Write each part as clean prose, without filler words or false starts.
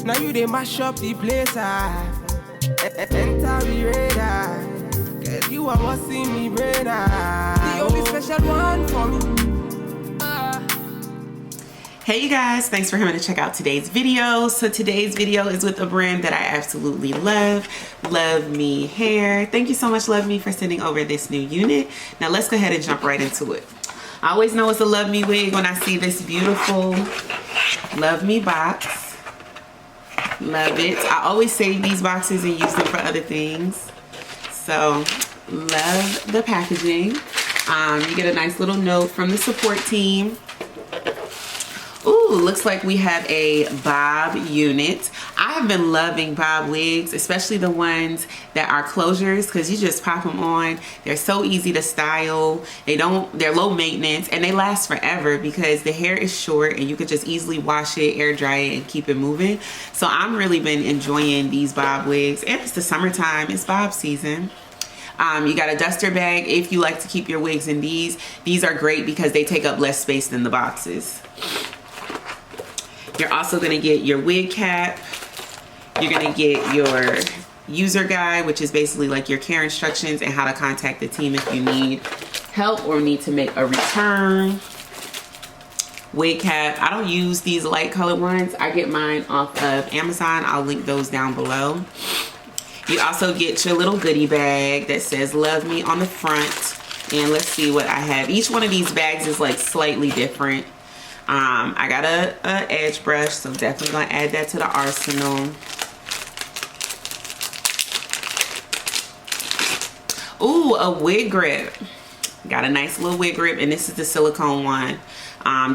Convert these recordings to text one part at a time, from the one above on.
Now you they mash up the place, enter the radar. Cause you are what's in me brain, the only special one for me. Hey you guys, thanks for coming to check out today's video. So today's video is with a brand that I absolutely love, LuvMe Hair. Thank you so much, LuvMe, for sending over this new unit. Now let's go ahead and jump right into it. I always know it's a LuvMe wig when I see this beautiful LuvMe box. Love it. I always save these boxes and use them for other things. So love the packaging. You get a nice little note from the support team. Ooh, looks like we have a bob unit. I have been loving bob wigs, especially the ones that are closures, because you just pop them on. They're so easy to style. They're low maintenance, and they last forever because the hair is short and you could just easily wash it, air dry it, and keep it moving. So I'm really been enjoying these bob wigs, and it's the summertime, it's bob season. You got a duster bag if you like to keep your wigs in these. These are great because they take up less space than the boxes. You're also gonna get your wig cap. You're gonna get your user guide, which is basically like your care instructions and how to contact the team if you need help or need to make a return. Wig cap. I don't use these light colored ones. I get mine off of Amazon. I'll link those down below. You also get your little goodie bag that says LuvMe on the front. And let's see what I have. Each one of these bags is like slightly different. I got a edge brush, so definitely gonna add that to the arsenal. Ooh, a wig grip. Got a nice little wig grip, and this is the silicone one.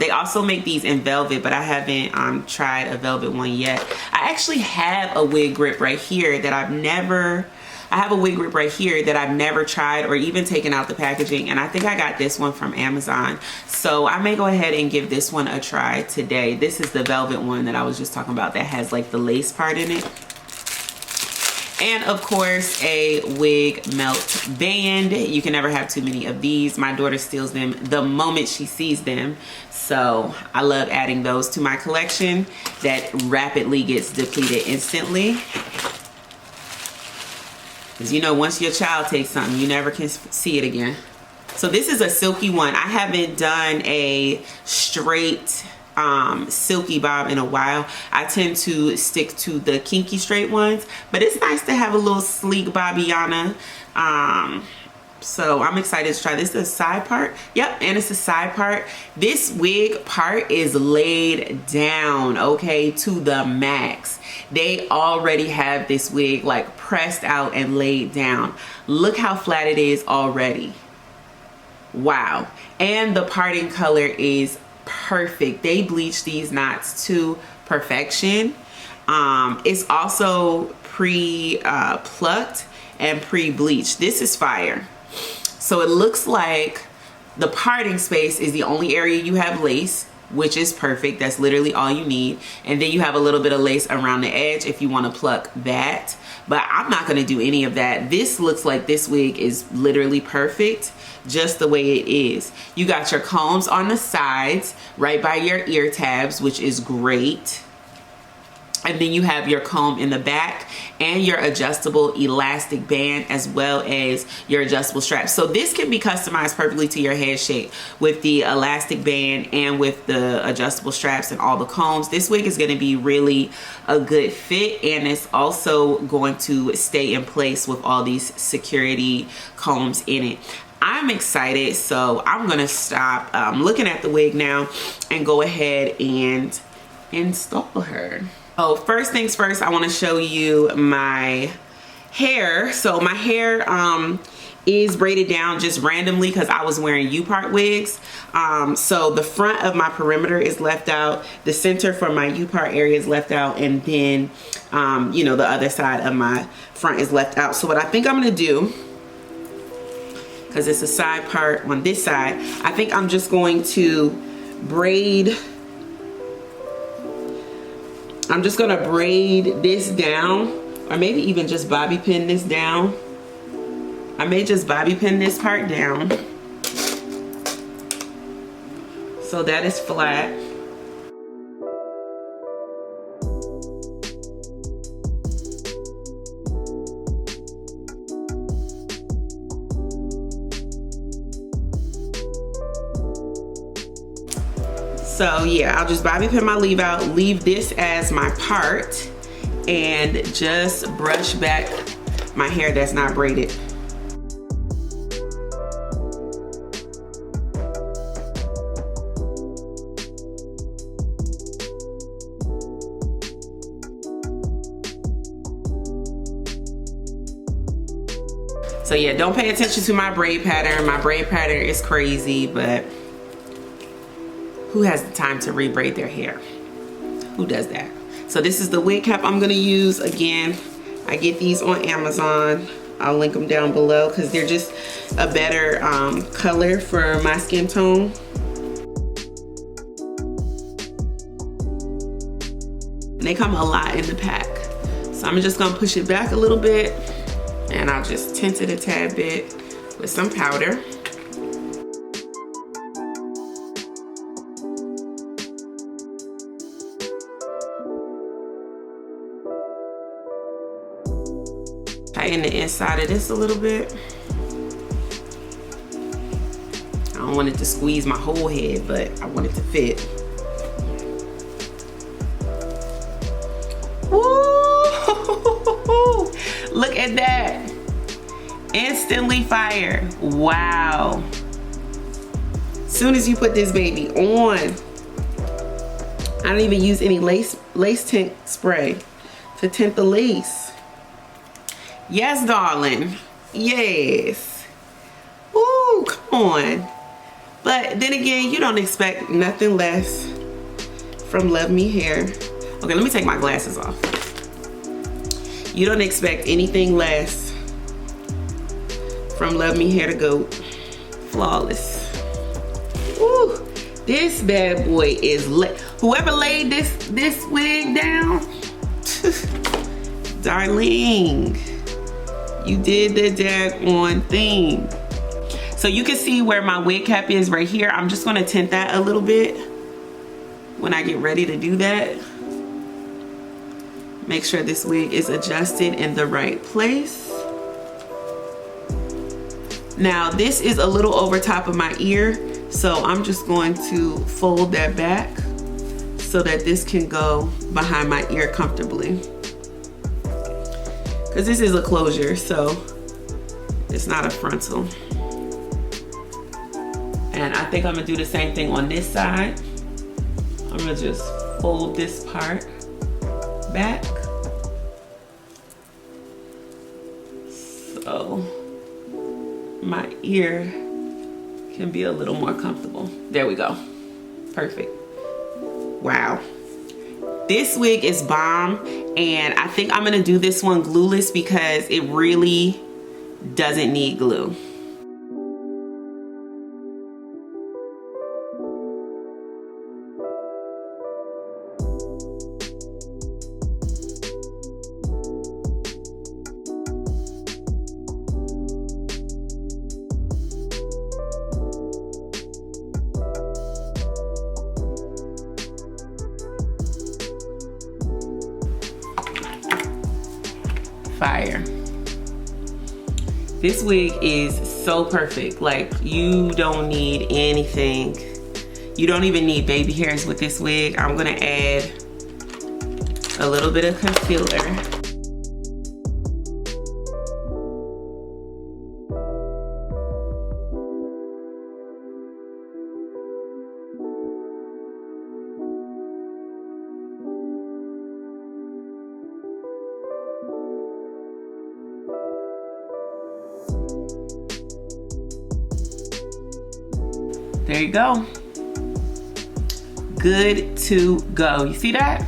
They also make these in velvet, but I haven't tried a velvet one yet. I actually have a wig grip right here that I've never tried or even taken out the packaging, and I think I got this one from Amazon. So I may go ahead and give this one a try today. This is the velvet one that I was just talking about that has like the lace part in it. And of course, a wig melt band. You can never have too many of these. My daughter steals them the moment she sees them. So I love adding those to my collection. That rapidly gets depleted instantly. Because you know, once your child takes something, you never can see it again. So this is a silky one. I haven't done a straight silky bob in a while. I tend to stick to the kinky straight ones, but it's nice to have a little sleek Bobbiana. So I'm excited to try this. Is a side part. Yep, and it's a side part. This wig part is laid down, okay, to the max. They already have this wig like pressed out and laid down. Look how flat it is already. Wow. And the parting color is perfect. They bleach these knots to perfection. It's also pre-plucked and pre-bleached. This is fire. So it looks like the parting space is the only area you have lace, which is perfect. That's literally all you need. And then you have a little bit of lace around the edge if you want to pluck that. But I'm not going to do any of that. This looks like this wig is literally perfect just the way it is. You got your combs on the sides right by your ear tabs, which is great. And then you have your comb in the back and your adjustable elastic band, as well as your adjustable straps. So this can be customized perfectly to your head shape with the elastic band and with the adjustable straps and all the combs. This wig is going to be really a good fit, and it's also going to stay in place with all these security combs in it. I'm excited, so I'm going to stop looking at the wig now and go ahead and install her. Oh, first things first, I want to show you my hair. So my hair is braided down just randomly because I was wearing U-part wigs. So the front of my perimeter is left out, the center for my U-part area is left out, and then you know, the other side of my front is left out. So what I think I'm gonna do, because it's a side part on this side, I think I'm just going to braid. I'm just gonna braid this down, or maybe even just bobby pin this down. I may just bobby pin this part down so that is flat. So yeah, I'll just bobby pin my leave out, leave this as my part, and just brush back my hair that's not braided. So yeah, don't pay attention to my braid pattern. My braid pattern is crazy, but who has the time to rebraid their hair? Who does that? So this is the wig cap I'm gonna use. Again, I get these on Amazon. I'll link them down below because they're just a better color for my skin tone. And they come a lot in the pack. So I'm just gonna push it back a little bit, and I'll just tint it a tad bit with some powder. Tighten the inside of this a little bit. I don't want it to squeeze my whole head, but I want it to fit. Woo! Look at that. Instantly fire. Wow. Soon as you put this baby on, I don't even use any lace tint spray to tint the lace. Yes, darling. Yes. Ooh, come on. But then again, you don't expect nothing less from LuvMe hair. Okay, let me take my glasses off. You don't expect anything less from LuvMe hair to go flawless. Ooh, this bad boy is lit. Whoever laid this wig down, darling, you did the daggone thing. So you can see where my wig cap is right here. I'm just gonna tint that a little bit when I get ready to do that. Make sure this wig is adjusted in the right place. Now this is a little over top of my ear, so I'm just going to fold that back so that this can go behind my ear comfortably. Because this is a closure, so it's not a frontal. And I think I'm gonna do the same thing on this side. I'm gonna just fold this part back. So my ear can be a little more comfortable. There we go. Perfect. Wow. This wig is bomb, and I think I'm gonna do this one glueless because it really doesn't need glue. Fire. This wig is so perfect. Like, you don't need anything. You don't even need baby hairs with this wig. I'm gonna add a little bit of concealer. There you go. Good to go. You see that?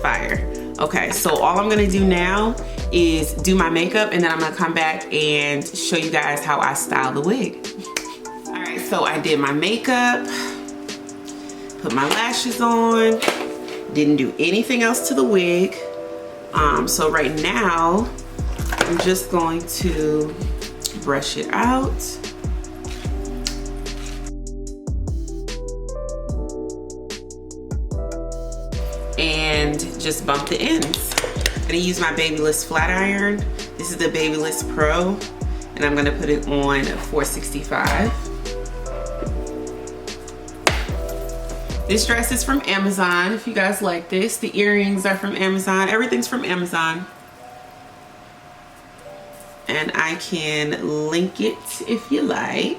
Fire. Okay, so all I'm gonna do now is do my makeup, and then I'm gonna come back and show you guys how I style the wig. All right, so I did my makeup, put my lashes on, didn't do anything else to the wig. So right now, I'm just going to brush it out. And just bump the ends. I'm gonna use my Babyless flat iron. This is the Babyless Pro, and I'm gonna put it on 465. This dress is from Amazon, if you guys like this. The earrings are from Amazon. Everything's from Amazon. And I can link it if you like.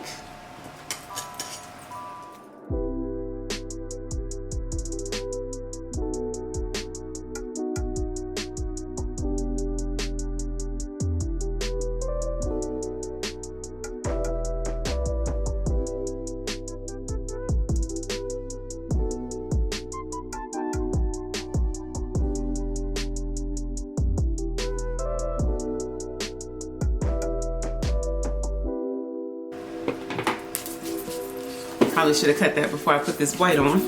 Probably should have cut that before I put this white on.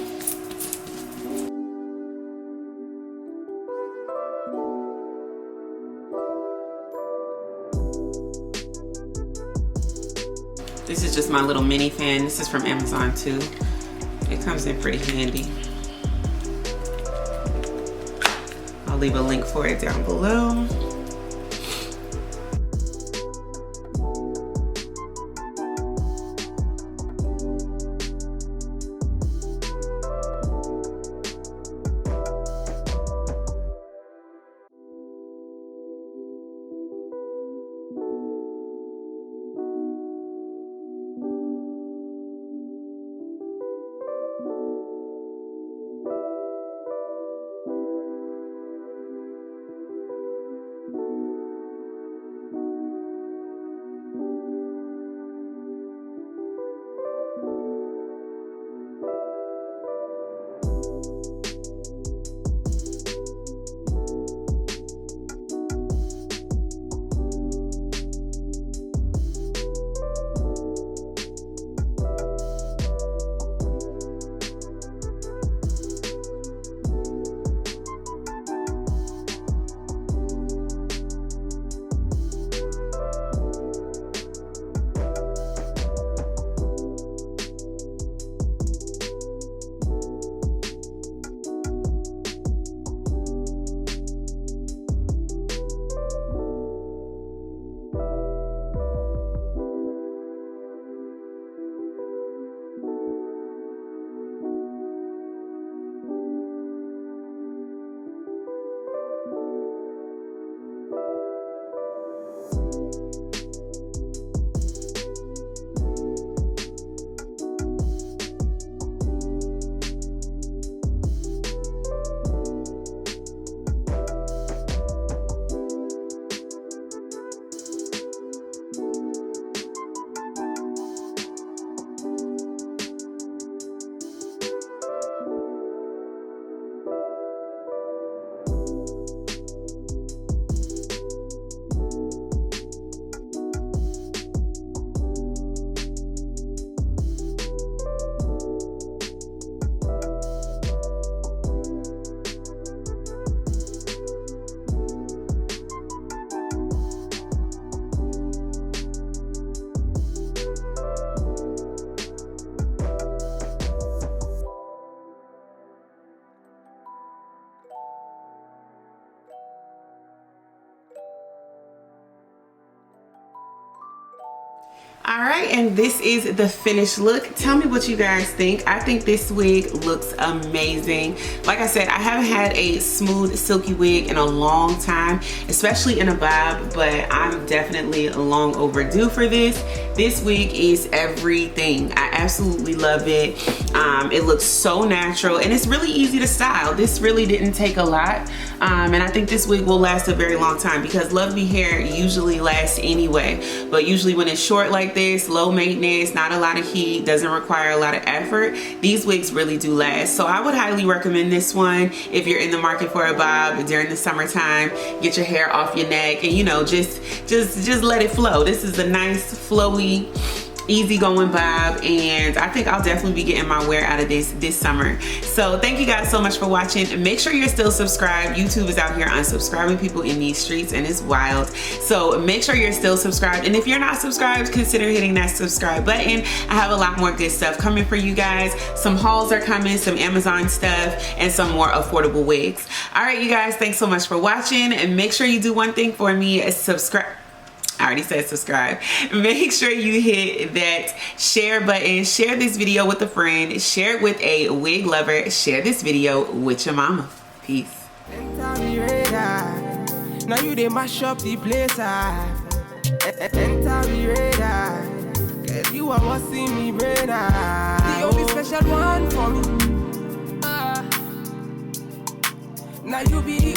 This is just my little mini fan. This is from Amazon too. It comes in pretty handy. I'll leave a link for it down below. All right, and this is the finished look. Tell me what you guys think. I think this wig looks amazing. Like I said, I haven't had a smooth silky wig in a long time, especially in a bob, but I'm definitely long overdue for this. This wig is everything. I absolutely love it. It looks so natural and it's really easy to style. This really didn't take a lot. And I think this wig will last a very long time because LuvMe hair usually lasts anyway. But usually when it's short like this, low maintenance, not a lot of heat, doesn't require a lot of effort, these wigs really do last. So I would highly recommend this one if you're in the market for a bob during the summertime. Get your hair off your neck and, you know, just let it flow. This is a nice flowy, easygoing bob, and I think I'll definitely be getting my wear out of this summer. So thank you guys so much for watching. Make sure you're still subscribed. YouTube is out here unsubscribing people in these streets and it's wild. So make sure you're still subscribed, and if you're not subscribed, consider hitting that subscribe button. I have a lot more good stuff coming for you guys. Some hauls are coming, some Amazon stuff, and some more affordable wigs. All right, you guys, thanks so much for watching, and make sure you do one thing for me, is subscribe. I already said subscribe. Make sure you hit that share button. Share this video with a friend. Share it with a wig lover. Share this video with your mama. Peace. Now you they mash up the place. Enter me radar. Girl, you are what's in me brain. The only special one for me. Now you be